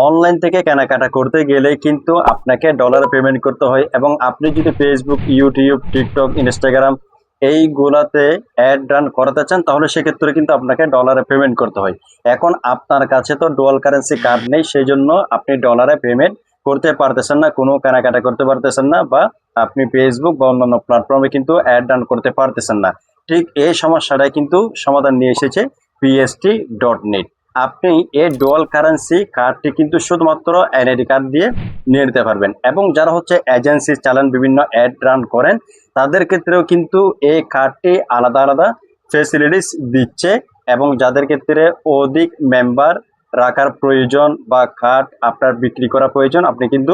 Online থেকে কেনাকাটা করতে গেলে কিন্তু আপনাকে ডলারে পেমেন্ট করতে হয়, এবং আপনি যদি ফেসবুক, ইউটিউব, টিকটক, ইনস্টাগ্রাম এইগুলাতে অ্যাড রান করাতে চান, তাহলে সেক্ষেত্রে কিন্তু আপনাকে ডলারে পেমেন্ট করতে হয়। এখন আপনার কাছে তো ডুয়াল কারেন্সি কার্ড নেই, সেই জন্য আপনি ডলারে পেমেন্ট করতে পারতেছেন না, কোনো কেনাকাটা করতে পারতেছেন না, বা আপনি ফেসবুক বা অন্যান্য প্ল্যাটফর্মে কিন্তু অ্যাড রান করতে পারতেছেন না। ঠিক এই সমস্যাটাই কিন্তু সমাধান নিয়ে এসেছে PST.net। আপনি এই ডুয়াল কারেন্সি কার্ডটি কিন্তু শুধুমাত্র এনআইডি কার্ড দিয়ে নিয়ে নিতে পারবেন, এবং যারা হচ্ছে এজেন্সি চালান, বিভিন্ন অ্যাড রান করেন, তাদের ক্ষেত্রেও কিন্তু এই কার্ডটি আলাদা আলাদা ফেসিলিটিস দিচ্ছে। এবং যাদের ক্ষেত্রে অধিক মেম্বার রাখার প্রয়োজন বা কার্ড আপনার বিক্রি করা প্রয়োজন, আপনি কিন্তু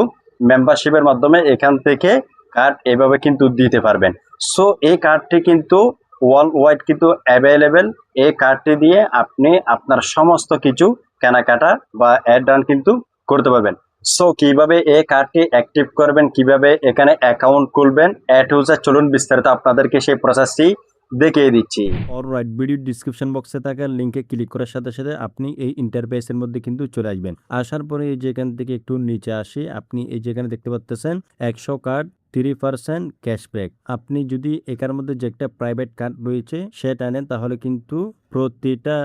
মেম্বারশিপের মাধ্যমে এখান থেকে কার্ড এভাবে কিন্তু দিতে পারবেন। সো এই কার্ডটি কিন্তু ওয়ার্ল্ড ওয়াইড কিন্তু অ্যাভেলেবেল। এই কার্ডটি দিয়ে আপনি আপনার সমস্ত কিছু কেনাকাটা বা অ্যাড রান কিন্তু করতে পারবেন। সো কিভাবে এই কার্ডটি অ্যাক্টিভ করবেন, কিভাবে এখানে অ্যাকাউন্ট খুলবেন, চলুন বিস্তারিত আপনাদেরকে সেই প্রসেসটি দেখিয়ে দিচ্ছি। অলরাইট, ভিডিও ডিসক্রিপশন বক্সে থাকা লিঙ্কে ক্লিক করার সাথে সাথে আপনি এই ইন্টারফেসের মধ্যে কিন্তু চলে আসবেন। আসার পরে এই যে এখান থেকে একটু নিচে আসি, আপনি এই যেখানে দেখতে পাচ্ছেন 100 কার্ড 3% ক্যাশব্যাক। আপনি যদি এখার মধ্যে যে একটা প্রাইভেট কার্ড রয়েছে সেটা নেন, তাহলে কিন্তু প্রতিটা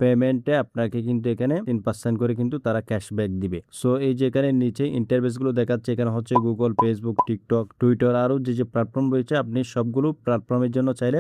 পেমেন্টে আপনাকে কিন্তু এখানে 3% করে কিন্তু তারা ক্যাশব্যাক দিবে। সো এই যে এখানে নিচে ইন্টারফেস গুলো দেখাচ্ছে, এখানে হচ্ছে গুগল, ফেসবুক, টিকটক, টুইটার, আরো যে প্ল্যাটফর্ম রয়েছে, আপনি সবগুলো প্ল্যাটফর্মের জন্য চাইলে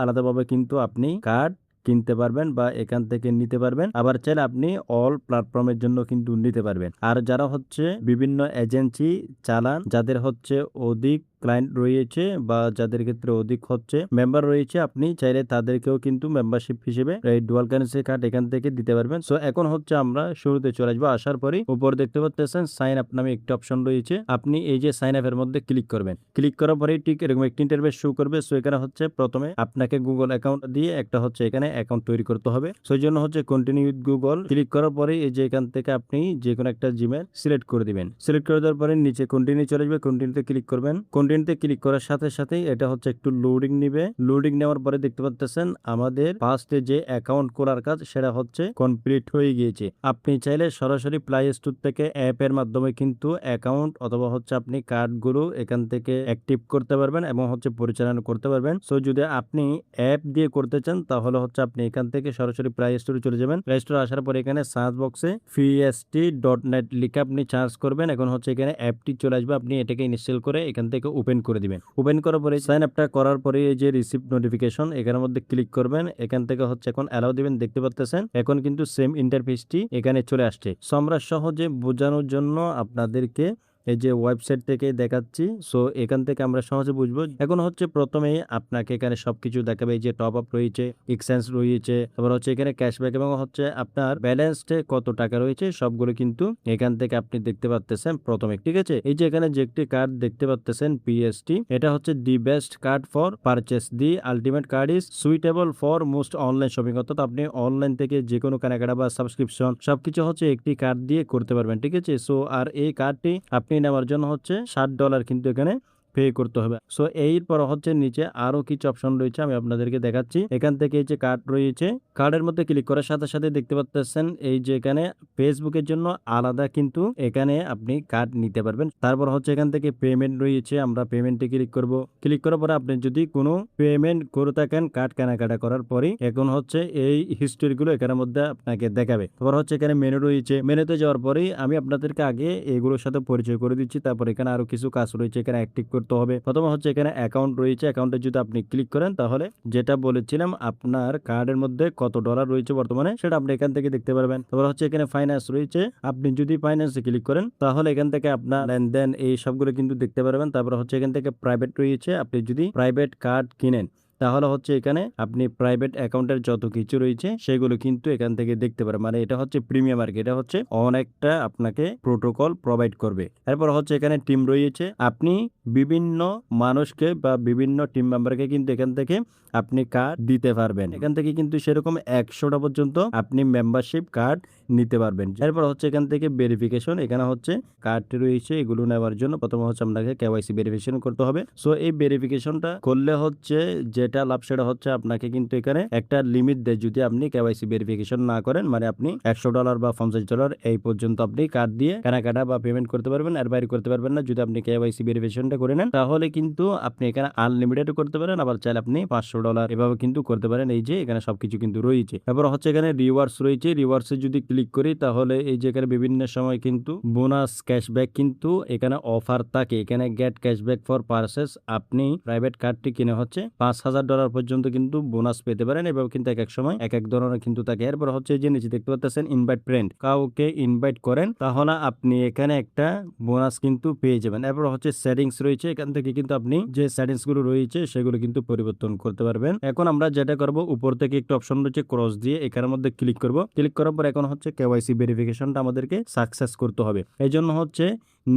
আলাদাভাবে কিন্তু আপনি কার্ড কিনতে পারবেন বা এখান থেকে নিতে পারবেন। আবার চাইলে আপনি অল প্ল্যাটফর্মের জন্য কিন্তু নিতে পারবেন। আর যারা হচ্ছে বিভিন্ন এজেন্সি চালান, যাদের হচ্ছে অধিক ক্লায়েন্ট রয়েছে বা যাদের ক্ষেত্রে অধিক হচ্ছে মেম্বার রয়েছে, আপনি চাইলে তাদেরকেও কিন্তু মেম্বারশিপ হিসেবে এই ডুয়াল কারেন্সি কার্ড এখান থেকে দিতে পারবেন। সো এখন হচ্ছে আমরা শুরুতে চলে আসবো। আসার পরে উপর দেখতে পাচ্ছেন সাইন আপ নামে একটি অপশন রয়েছে, আপনি এই যে সাইন আপ এর মধ্যে ক্লিক করবেন। ক্লিক করার পরে ঠিক এরকম একটি ইন্টারফেস শো করবে। সো এখানে হচ্ছে প্রথমে আপনাকে গুগল অ্যাকাউন্ট দিয়ে একটা হচ্ছে এখানে অ্যাকাউন্ট তৈরি করতে হবে। সেই জন্য হচ্ছে কন্টিনিউ উইথ গুগল ক্লিক করার পরে এই যে এখান থেকে আপনি যে কোনো একটা জিমেল সিলেক্ট করে দিবেন। সিলেক্ট করে দেওয়ার পরে নিচে কন্টিনিউ চলে আসবে, কন্টিনিউতে ক্লিক করবেন। কন্টিনিউতে ক্লিক করার সাথে সাথেই এটা হচ্ছে একটু লোডিং নিবে। লোডিং নেওয়ার পরে দেখতে পাচ্ছেন আমাদের ফার্স্টে যে অ্যাকাউন্ট খোলার কাজ সেটা হচ্ছে কমপ্লিট হয়ে গিয়েছে। আপনি চাইলে সরাসরি প্লে স্টোর থেকে অ্যাপের মাধ্যমে কিন্তু অ্যাকাউন্ট অথবা হচ্ছে আপনি কার্ডগুলো এখান থেকে অ্যাক্টিভ করতে পারবেন এবং হচ্ছে পরিচালনা করতে পারবেন। সো যদি আপনি অ্যাপ দিয়ে করতে চান, তাহলে হচ্ছে আপনি এখান থেকে সরাসরি প্লে স্টোরে চলে যাবেন। প্লে স্টোরে আসার পরে এখানে সার্চ বক্সে PST.net লিখে আপনি সার্চ করবেন। এখন হচ্ছে এখানে অ্যাপটি চলে আসবে, আপনি এটাকে ইনস্টল করে এখান থেকে ওপেন করে দিবেন। ওপেন করার পরে সাইন আপটা করার পরে এই যে রিসিভ নোটিফিকেশন এখানের মধ্যে ক্লিক করবেন। এখান থেকে হচ্ছে এখন অ্যালাউ দিবেন। দেখতে পাচ্ছেন এখন কিন্তু সেম ইন্টারফেসটি এখানে চলে আসছে। সো আমরা সহজে বোঝানোর জন্য আপনাদেরকে এই যে ওয়েবসাইট থেকে দেখাচ্ছি। সো এখান থেকে আমরা সহজে বুঝবো। এখন হচ্ছে প্রথমে আপনাকে এখানে সবকিছু দেখাবে, এই যে টপ আপ রয়েছে, এক্সচেঞ্জ রয়েছে, তারপর হচ্ছে এখানে ক্যাশব্যাক এবং হচ্ছে আপনার ব্যালেন্সে কত টাকা রয়েছে সবগুলো কিন্তু এখান থেকে আপনি দেখতে পাচ্ছেন প্রথমে। ঠিক আছে, এই যে এখানে যে একটি কার্ড দেখতে পাচ্ছেন PST, এটা হচ্ছে the best card for purchase, the ultimate card is suitable for most online shopping. অর্থাৎ আপনি অনলাইন থেকে যে কোনো কেনাকাটা বা সাবস্ক্রিপশন সবকিছু হচ্ছে একটি কার্ড দিয়ে করতে পারবেন। ঠিক আছে, সো আর এই কার্ডটি আপনি নেওয়ার জন্য হচ্ছে $60 কিন্তু এখানে পে করতে হবে। সো এরপর হচ্ছে নিচে আরো কিছু অপশন রয়েছে, আমি আপনাদেরকে দেখাচ্ছি। এখান থেকে এই যে কার্ড রয়েছে, কার্ডের মধ্যে ক্লিক করার সাথে সাথে দেখতে পাচ্ছেন এই যে এখানে ফেসবুকের জন্য আলাদা কিন্তু এখানে আপনি কার্ড নিতে পারবেন। তারপর হচ্ছে এখান থেকে পেমেন্ট রয়েছে, আমরা পেমেন্টে ক্লিক করব। ক্লিক করার পরে আপনি যদি কোনো পেমেন্ট করে থাকেন কার্ড কেনাকাটা করার পরে, এখন হচ্ছে এই হিস্ট্রিগুলো এখানের মধ্যে আপনাকে দেখাবে। তারপর হচ্ছে এখানে মেনু রয়েছে, মেনুতে যাওয়ার পরেই আমি আপনাদেরকে আগে এগুলোর সাথে পরিচয় করে দিচ্ছি। তারপর এখানে আরো কিছু কাজ রয়েছে, এখানে অ্যাক্টিভ করতে হবে। প্রথমে হচ্ছে এখানে অ্যাকাউন্ট রয়েছে, অ্যাকাউন্টে যদি আপনি ক্লিক করেন তাহলে যেটা বলেছিলাম আপনার কার্ডের মধ্যে কত ডলার রয়েছে বর্তমানে সেটা আপনি এখান থেকে দেখতে পারবেন। তারপর হচ্ছে এখানে ফাইন্যান্স রয়েছে, আপনি যদি ফাইন্যান্সে ক্লিক করেন তাহলে এখান থেকে আপনার লেনদেন এই সবগুলো কিন্তু দেখতে পারবেন। তারপর হচ্ছে এখান থেকে প্রাইভেট রয়েছে, আপনি যদি প্রাইভেট কার্ড কিনেন তাহলে হচ্ছে এখানে আপনি প্রাইভেট অ্যাকাউন্টের যত কিছু রয়েছে সেগুলো কিন্তু এখান থেকে দেখতে পারেন। মানে এটা হচ্ছে প্রিমিয়াম আর কি, এটা হচ্ছে অনেকটা আপনাকে প্রোটোকল প্রোভাইড করবে। এরপর হচ্ছে এখানে টিম রয়েছে, আপনি বিভিন্ন মানুষকে বা বিভিন্ন টিম মেম্বারকে কিন্তু এখান থেকে আপনি কার্ড দিতে পারবেন। এখান থেকে কিন্তু সেরকম 100টা পর্যন্ত আপনি মেম্বারশিপ কার্ড নিতে পারবেন। এরপর হচ্ছে এখান থেকে ভেরিফিকেশন, এখানে হচ্ছে কার্ডটি রয়েছে এগুলো নেওয়ার জন্য প্রথমে হচ্ছে আপনাকে KYC ভেরিফিকেশন করতে হবে। সো এই ভেরিফিকেশনটা করলে হচ্ছে যে যেটা লাভ সেটা হচ্ছে আপনাকে কিন্তু এখানে একটা লিমিট দেয়, যদি আপনি কেওয়াইসি ভেরিফিকেশন না করেন, মানে আপনি $100 বা $50 এই পর্যন্ত আপনি কার্ড দিয়ে কেনাকাটা বা পেমেন্ট করতে পারবেন, এর বাইরে করতে পারবেন না। যদি আপনি কেওয়াইসি ভেরিফিকেশনটা করে নেন তাহলে কিন্তু আপনি এখানে আনলিমিটেড করতে পারেন, আবার চাইলে আপনি $500 এভাবে কিন্তু করতে পারেন। এই যে এখানে সবকিছু কিন্তু রয়েছে। তারপর হচ্ছে এখানে রিওয়ার্ডস রয়েছে, রিওয়ার্ডসে যদি ক্লিক করি তাহলে এই যে এখানে বিভিন্ন সময় কিন্তু বোনাস ক্যাশব্যাক কিন্তু এখানে অফার থাকে। এখানে গেট ক্যাশব্যাক ফর পারচেস, আপনি প্রাইভেট কার্ডটি কিনে হচ্ছে $5000 পর্যন্ত কিন্তু বোনাস পেতে পারেন। এভাবে কিন্তু এক এক সময় এক এক ধরনের কিন্তু থাকে। এরপর হচ্ছে যে নিচে দেখতে পাচ্ছেন ইনভাইট ফ্রেন্ড, কাউকে ইনভাইট করেন তাহলে আপনি এখানে একটা বোনাস কিন্তু পেয়ে যাবেন। এরপর হচ্ছে সেটিংস রয়েছে, এখান থেকে কিন্তু আপনি যে সেটিংস গুলো রয়েছে সেগুলো কিন্তু পরিবর্তন করতে পারবেন। এখন আমরা যেটা করব, উপর থেকে একটা অপশন রয়েছে ক্রস দিয়ে, এখানের মধ্যে ক্লিক করব। ক্লিক করার পর এখন হচ্ছে কেওয়াইসি ভেরিফিকেশনটা আমাদেরকে সাকসেস করতে হবে। এই জন্য হচ্ছে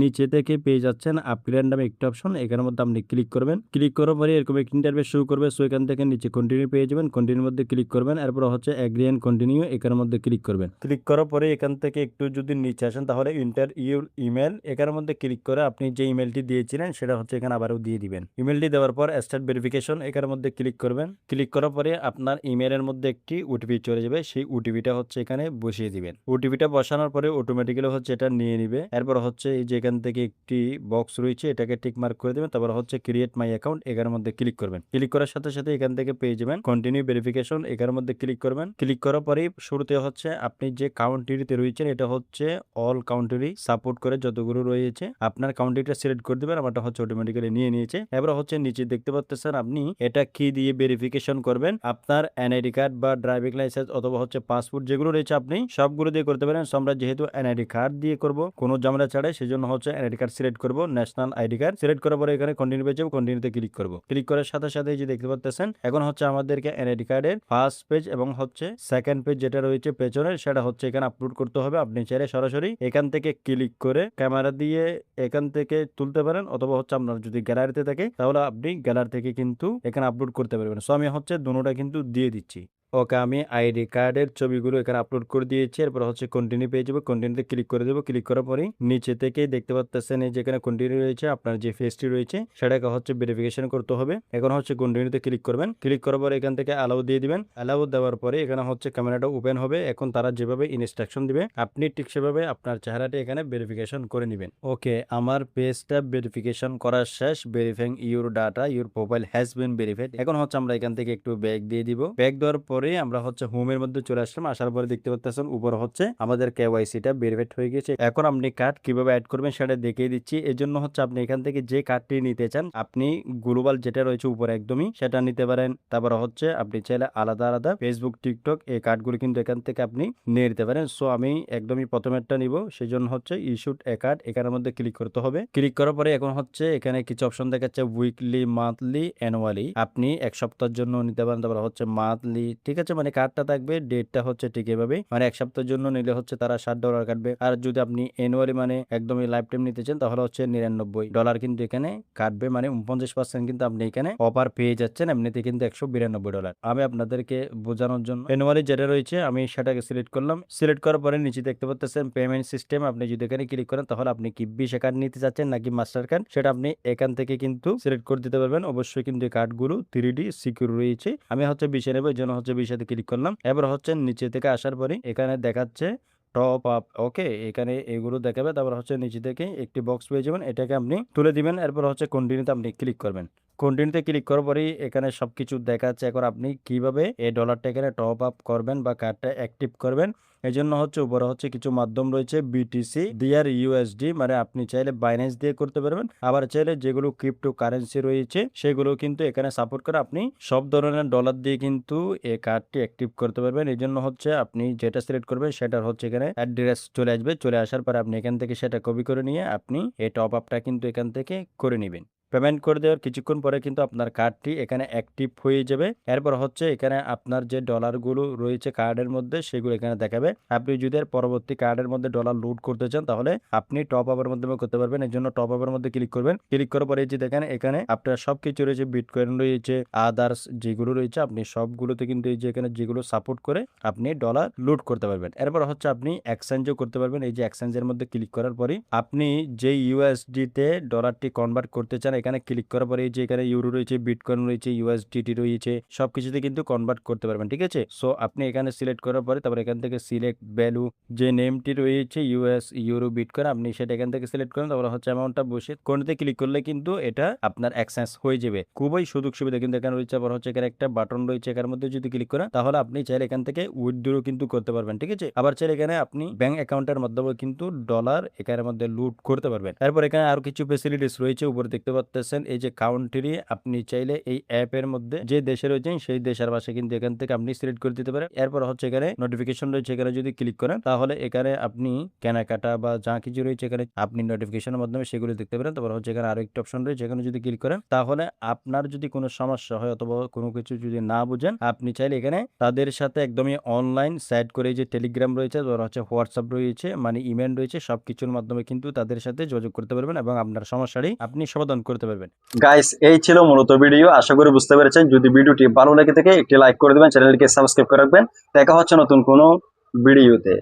নিচে থেকে পেয়ে যাচ্ছেন আপগ্রেড নামে একটা অপশন, এখানের মধ্যে আপনি ক্লিক করবেন। ক্লিক করার পরে এরকম একটা ইন্টারফেস শুরু করবে। সো এখান থেকে নিচে কন্টিনিউ পেয়ে যাবেন, কন্টিনিউর মধ্যে ক্লিক করবেন। এরপর হচ্ছে এগ্রি এন্ড কন্টিনিউ, এখানের মধ্যে ক্লিক করবেন। ক্লিক করার পরে এখান থেকে একটু যদি নিচে আসেন তাহলে ইন্টার ইউর ইমেল, এখানের মধ্যে ক্লিক করে আপনি যে ইমেলটি দিয়েছিলেন সেটা হচ্ছে এখানে আবারও দিয়ে দিবেন। ইমেলটি দেওয়ার পর স্টার্ট ভেরিফিকেশন, এখানের মধ্যে ক্লিক করবেন। ক্লিক করার পরে আপনার ইমেলের মধ্যে একটি ওটিপি চলে যাবে, সেই ওটিপিটা হচ্ছে এখানে বসিয়ে দিবেন। ওটিপিটা বসানোর পরে অটোমেটিক্যালি হচ্ছে এটা নিয়ে নিবে। এরপর হচ্ছে এই যে এখান থেকে একটি বক্স রয়েছে, এটাকে টিক মার্ক করে দেবেন। তারপর হচ্ছে ক্রিয়েট মাই অ্যাকাউন্ট, এখানের মধ্যে ক্লিক করবেন। ক্লিক করার সাথে সাথে এখান থেকে পেয়ে যাবেন কন্টিনিউ ভেরিফিকেশন, এখানের মধ্যে ক্লিক করবেন। ক্লিক করার পরেই শুরুতে হচ্ছে আপনি যে কাউন্ট্রিতে রয়েছেন এটা হচ্ছে অল কাউন্ট্রি সাপোর্ট করে যতগুলো রয়েছে আপনার কাউন্ট্রিটা সিলেক্ট করে দেবেন। আমারটা হচ্ছে অটোমেটিক্যালি নিয়ে নিয়েছে। এবার হচ্ছে নিচে দেখতে পাচ্ছেন আপনি এটা কি দিয়ে ভেরিফিকেশন করবেন, আপনার এনআইডি কার্ড বা ড্রাইভিং লাইসেন্স অথবা হচ্ছে পাসপোর্ট যেগুলো রয়েছে আপনি সবগুলো দিয়ে করতে পারেন। আমরা যেহেতু এনআইডি কার্ড দিয়ে করব কোনো ঝামেলা ছাড়াই, সেজন্য হচ্ছে এনআইডি কার্ড সিলেক্ট করব, ন্যাশনাল আইডি কার্ড সিলেক্ট করার পরে এখানে কন্টিনিউ পেয়ে যাবো, কন্টিনিউতে ক্লিক করব। ক্লিক করার সাথে সাথে যে দেখতে পাচ্ছেন এখন হচ্ছে আমাদেরকে এনআইডি কার্ডের ফার্স্ট পেজ এবং হচ্ছে সেকেন্ড পেজ যেটা রয়েছে পেছনের সেটা হচ্ছে এখানে আপলোড করতে হবে। আপনি চাইলে সরাসরি এখান থেকে ক্লিক করে ক্যামেরা দিয়ে এখান থেকে তুলতে পারেন, অথবা হচ্ছে আপনার যদি গ্যালারিতে থাকে তাহলে আপনি গ্যালারি থেকে কিন্তু এখানে আপলোড করতে পারবেন। সো আমি হচ্ছে দুটোটা কিন্তু দিয়ে দিচ্ছি। ওকে, আমি আইডি কার্ডের ছবিগুলো এখানে আপলোড করে দিয়েছি। এরপর হচ্ছে কন্টিনিউ পেয়ে যাবো, কন্টিনিউতে ক্লিক করে দেবো। ক্লিক করার পরে নিচে থেকে দেখতে পাচ্ছেন এই যেখানে কন্টিনিউ রয়েছে আপনার যে ফেসটি রয়েছে সেটাকে হচ্ছে ভেরিফিকেশন করতে হবে। এখন হচ্ছে কন্টিনিউতে ক্লিক করবেন। ক্লিক করার পরে এখান থেকে অ্যালাউ দিয়ে দিবেন। অ্যালাউ দেওয়ার পরে এখানে হচ্ছে ক্যামেরাটা ওপেন হবে। এখন তারা যেভাবে ইনস্ট্রাকশন দিবে আপনি ঠিক সেভাবে আপনার চেহারাটি এখানে ভেরিফিকেশন করে নেবেন। ওকে, আমার পেজটা ভেরিফিকেশন করা শেষ। Verifying your data, your profile has been verified. এখন হচ্ছে আমরা এখান থেকে একটু ব্যাক দিয়ে দিব। ব্যাক দেওয়ার পরে আমরা হচ্ছে হোমের মধ্যে চলে আসলাম। আসার পরে দেখতে পাচ্ছেন উপরে হচ্ছে আমাদের কেওয়াইসিটা ভেরিফাইড হয়ে গেছে। এখন আপনি কার্ড কিভাবে অ্যাড করবেন সেটা দেখিয়ে দিচ্ছি। এর জন্য হচ্ছে আপনি এখান থেকে যে কার্ডটি নিতে চান আপনি গ্লোবাল যেটা রয়েছে উপরে একদমই সেটা নিতে পারেন। তারপর হচ্ছে আপনি চাইলে আলাদা আলাদা ফেসবুক টিকটক এই কার্ডগুলো কিন্তু এখান থেকে আপনি নিয়ে নিতে পারেন। সো আমি একদমই প্রথমেরটা নিব, সেই জন্য হচ্ছে ইস্যুড এ কার্ড এখানের মধ্যে ক্লিক করতে হবে। ক্লিক করার পরে এখন হচ্ছে এখানে কিছু অপশন দেখাচ্ছে উইকলি, মান্থলি, অ্যানুয়ালি। আপনি এক সপ্তাহের জন্য নিতে পারেন। তারপর হচ্ছে মান্থলি, ঠিক আছে, মানে কার্ডটা থাকবে, ডেটটা হচ্ছে ঠিক এভাবে, মানে এক সপ্তাহের জন্য নিলে হচ্ছে তারা $60 কাটবে। আর যদি আপনি অ্যানুয়ালি মানে একদমই লাইফ টাইম নিতে চান তাহলে হচ্ছে $99 কিন্তু এখানে কাটবে, মানে 49% কিন্তু আপনি এখানে অফার পেয়ে যাচ্ছেন। এমনিতে কিন্তু $192। আমি আপনাদেরকে বোঝানোর জন্য অ্যানুয়ালি যেটা রয়েছে আমি সেটাকে সিলেক্ট করলাম। সিলেক্ট করার পরে নিচে দেখতে পাচ্ছেন পেমেন্ট সিস্টেম, আপনি যদি এখানে ক্লিক করেন তাহলে আপনি কি ভিসা কার্ড নিতে চাচ্ছেন নাকি মাস্টার কার্ড সেটা আপনি এখান থেকে কিন্তু সিলেক্ট করে দিতে পারবেন। অবশ্যই কিন্তু এই কার্ডগুলো 3D সিকিউর রয়েছে। আমি হচ্ছে ভিসা নেব, এই জন্য হচ্ছে ভিসাতে ক্লিক করলাম। এবার হচ্ছে নিচে থেকে আসার পরে এখানে দেখাচ্ছে টপ আপ। ওকে, এখানে এগুলো দেখাবে। তারপর হচ্ছে নিচে থেকে একটি বক্স পেয়ে যাবেন, এটাকে আপনি তুলে দিবেন। এরপর হচ্ছে কন্টিনিউতে আপনি ক্লিক করবেন। কন্টিনিউতে ক্লিক করার পরেই এখানে সবকিছু দেখাচ্ছে। এখন আপনি কিভাবে এই ডলারটা এখানে টপ আপ করবেন বা কার্ডটা অ্যাক্টিভ করবেন, এই জন্য হচ্ছে উপরে হচ্ছে কিছু মাধ্যম রয়েছে বিটিসি, দিয়ার ইউএসডি, মানে আপনি চাইলে বাইন্যান্স দিয়ে করতে পারবেন। আবার চাইলে যেগুলো ক্রিপ্টো কারেন্সি রয়েছে সেগুলো কিন্তু এখানে সাপোর্ট করে আপনি সব ধরনের ডলার দিয়ে কিন্তু এই কার্ডটি অ্যাক্টিভ করতে পারবেন। এই জন্য হচ্ছে আপনি যেটা সিলেক্ট করবেন সেটার হচ্ছে এখানে অ্যাড্রেস চলে আসবে। চলে আসার পরে আপনি এখান থেকে সেটা কপি করে নিয়ে আপনি এই টপ আপটা কিন্তু এখান থেকে করে নেবেন। পেমেন্ট করে দেওয়ার কিছুক্ষণ পরে কিন্তু আপনার কার্ডটি এখানে অ্যাক্টিভ হয়ে যাবে। এরপর হচ্ছে এখানে আপনার যে ডলারগুলো রয়েছে কার্ডের মধ্যে সেগুলো এখানে দেখাবে। আপনি যদি এর পরবর্তী কার্ডের মধ্যে ডলার লোড করতে চান তাহলে আপনি টপ আপের মাধ্যমে করতে পারবেন। এর জন্য টপ আপের মধ্যে ক্লিক করবেন। ক্লিক করার পরে যে দেখেন এখানে আপনার সবকিছু রয়েছে, বিটকয়েন রয়েছে, আদার্স যেগুলো রয়েছে আপনি সবগুলোতে কিন্তু এই যে এখানে যেগুলো সাপোর্ট করে আপনি ডলার লোড করতে পারবেন। এরপর হচ্ছে আপনি এক্সচেঞ্জও করতে পারবেন। এই যে এক্সচেঞ্জের মধ্যে ক্লিক করার পরে আপনি যে ইউএসডি তে ডলারটি কনভার্ট করতে চান এখানে ক্লিক করার পরে এই যে এখানে ইউরো রয়েছে, বিটকয়েন রয়েছে, ইউএসডিটি রয়েছে, সবকিছুতে কিন্তু কনভার্ট করতে পারবেন। ঠিক আছে, সো আপনি এখানে সিলেক্ট করার পরে তারপর এখান থেকে সিলেক্ট ভ্যালু, যে নেমটি রয়েছে ইউএস, ইউরো, বিটকয়েন, আপনি সেটা এখান থেকে সিলেক্ট করেন। তারপর হচ্ছে অ্যামাউন্টটা বসে কোনতে ক্লিক করলে কিন্তু এটা আপনার এক্সচেঞ্জ হয়ে যাবে। খুবই সুযোগ সুবিধা কিন্তু এখানে রয়েছে। আবার হচ্ছে এখানে একটা বাটন রয়েছে, এখানে মধ্যে যদি ক্লিক করেন তাহলে আপনি চাইলে এখান থেকে উইথড্র কিন্তু করতে পারবেন। ঠিক আছে, আবার চাইলে এখানে আপনি ব্যাংক অ্যাকাউন্টের মাধ্যমে কিন্তু ডলার এখানের মধ্যে লুট করতে পারবেন। তারপর এখানে আরো কিছু ফেসিলিটিস রয়েছে, উপরে দেখতে পাচ্ছেন এই যে কাউন্ট্রি, আপনি চাইলে এই অ্যাপের মধ্যে যে দেশে রয়েছেন সেই দেশের ভাষা কিন্তু এখান থেকে আপনি সিলেক্ট করে দিতে পারেন। এরপর হচ্ছে এখানে নোটিফিকেশন রয়েছে, এখানে যদি ক্লিক করেন তাহলে এখানে আপনি কেনাকাটা বা যা কিছু রয়েছে এখানে আপনি নোটিফিকেশনের মাধ্যমে সেগুলো দেখতে পারেন। তারপর হচ্ছে এখানে আরো একটা অপশন রয়েছে, এখানে যদি ক্লিক করেন তাহলে আপনার যদি কোনো সমস্যা হয় অথবা কোনো কিছু যদি না বুঝেন, আপনি চাইলে এখানে তাদের সাথে একদমই অনলাইন সেট করে, যে টেলিগ্রাম রয়েছে, তারপর হচ্ছে হোয়াটসঅ্যাপ রয়েছে, মানে ইমেল রয়েছে, সবকিছুর মাধ্যমে কিন্তু তাদের সাথে যোগাযোগ করতে পারবেন এবং আপনার সমস্যাটি আপনি সমাধান করতে পারবেন। গাইস, এই ছিল মূলত ভিডিও। আশা করি বুঝতে পেরেছেন। যদি ভিডিওটি ভালো লেগে থাকে একটি লাইক করে দেবেন, চ্যানেলটিকে সাবস্ক্রাইব করে রাখবেন। দেখা হচ্ছে নতুন কোনো ভিডিওতে।